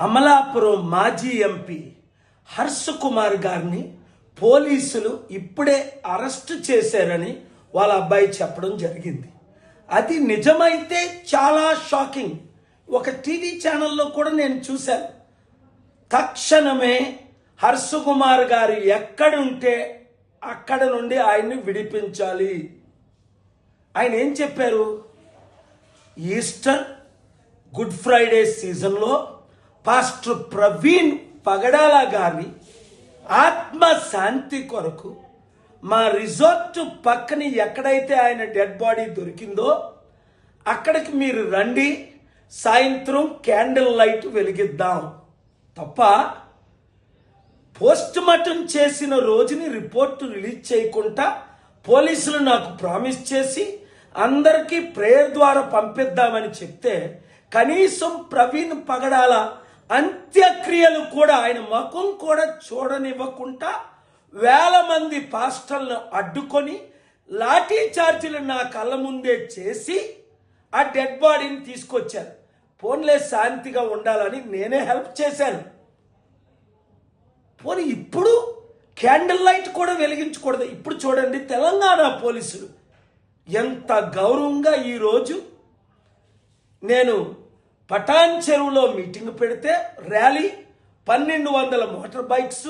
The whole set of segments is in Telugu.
అమలాపురం మాజీ ఎంపీ హర్ష్ కుమార్ గారిని పోలీసులు ఇప్పుడే అరెస్ట్ చేశారని వాళ్ళ అబ్బాయి చెప్పడం జరిగింది. అది నిజమైతే చాలా షాకింగ్. ఒక టీవీ ఛానల్లో కూడా నేను చూశాను. తక్షణమే హర్ష్ కుమార్ గారు ఎక్కడుంటే అక్కడ నుండి ఆయన్ని విడిపించాలి. ఆయన ఏం చెప్పారు? ఈస్టర్, గుడ్ ఫ్రైడే సీజన్లో పాస్టర్ ప్రవీణ్ పగడాల గారి ఆత్మశాంతి కొరకు మా రిసార్ట్ పక్కన ఎక్కడైతే ఆయన డెడ్ బాడీ దొరికిందో అక్కడికి మీరు రండి, సాయంత్రం క్యాండిల్ లైట్ వెలిగిద్దాం. తప్ప పోస్ట్ మార్టం చేసిన రోజుని రిపోర్ట్ రిలీజ్ చేయకుండా పోలీసులు నాకు ప్రామిస్ చేసి అందరికీ ప్రేయర్ ద్వారా పంపిద్దామని చెప్తే కనీసం ప్రవీణ్ పగడాల అంత్యక్రియలు కూడా ఆయన ముఖం కూడా చూడనివ్వకుండా వేల మంది పాస్టర్లను అడ్డుకొని లాఠీ చార్జీలు నా కళ్ళ ముందే చేసి ఆ డెడ్ బాడీని తీసుకొచ్చారు. పోన్లే శాంతిగా ఉండాలని నేనే హెల్ప్ చేశాను. పోనీ ఇప్పుడు క్యాండిల్ లైట్ కూడా వెలిగించకూడదు. ఇప్పుడు చూడండి, తెలంగాణ పోలీసులు ఎంత గౌరవంగా ఈరోజు నేను పటాన్ చెరువులో మీటింగ్ పెడితే ర్యాలీ 1200 మోటార్ బైక్స్,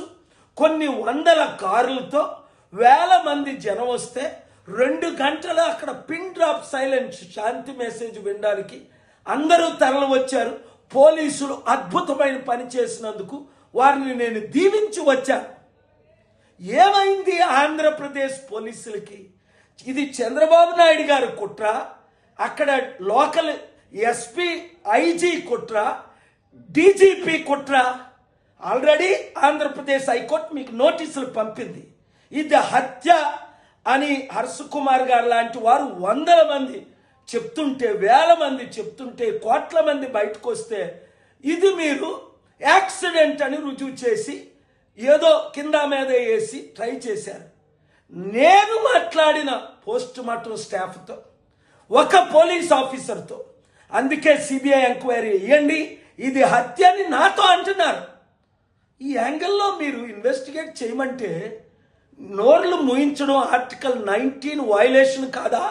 కొన్ని వందల కార్లతో వేల మంది జనం వస్తే 2 గంటలు అక్కడ పిన్ డ్రాప్ సైలెన్స్ శాంతి మెసేజ్ వినడానికి అందరూ తరలి వచ్చారు. పోలీసులు అద్భుతమైన పని చేసినందుకు వారిని నేను దీవించి వచ్చాను. ఏమైంది ఆంధ్రప్రదేశ్ పోలీసులకి? ఇది చంద్రబాబు నాయుడు గారి కుట్ర, అక్కడ లోకల్ ఎస్పీ, ఐజీ కుట్ర, డీజీపీ కుట్ర. ఆల్రెడీ ఆంధ్రప్రదేశ్ హైకోర్టు మీకు నోటీసులు పంపింది. ఇది హత్య అని హర్ష్ కుమార్ గారు లాంటి వారు 100 మంది చెప్తుంటే, వేల మంది చెప్తుంటే, కోట్ల మంది బయటకు వస్తే ఇది మీరు యాక్సిడెంట్ అని రుజువు చేసి ఏదో కింద మీద వేసి ట్రై చేశారు. నేను మాట్లాడిన పోస్ట్ మార్టం స్టాఫ్తో, ఒక పోలీస్ ఆఫీసర్తో, అందుకే సిబిఐ ఎంక్వైరీ వేయండి, ఇది హత్య అని నాతో అంటున్నారు. ఈ యాంగిల్లో మీరు ఇన్వెస్టిగేట్ చేయమంటే నోర్లు మూయించడం ఆర్టికల్ 19 వయలేషన్ కాదా?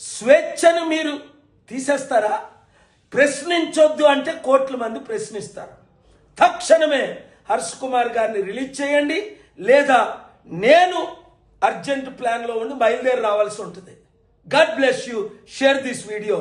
స్వేచ్ఛను మీరు తీసేస్తారా? ప్రశ్నించొద్దు అంటే కోట్ల మంది ప్రశ్నిస్తారు. తక్షణమే హర్ష్ కుమార్ గారిని రిలీజ్ చేయండి, లేదా నేను అర్జెంట్ ప్లాన్లో ఉండి బయలుదేరి రావాల్సి ఉంటుంది. God bless you. Share this video.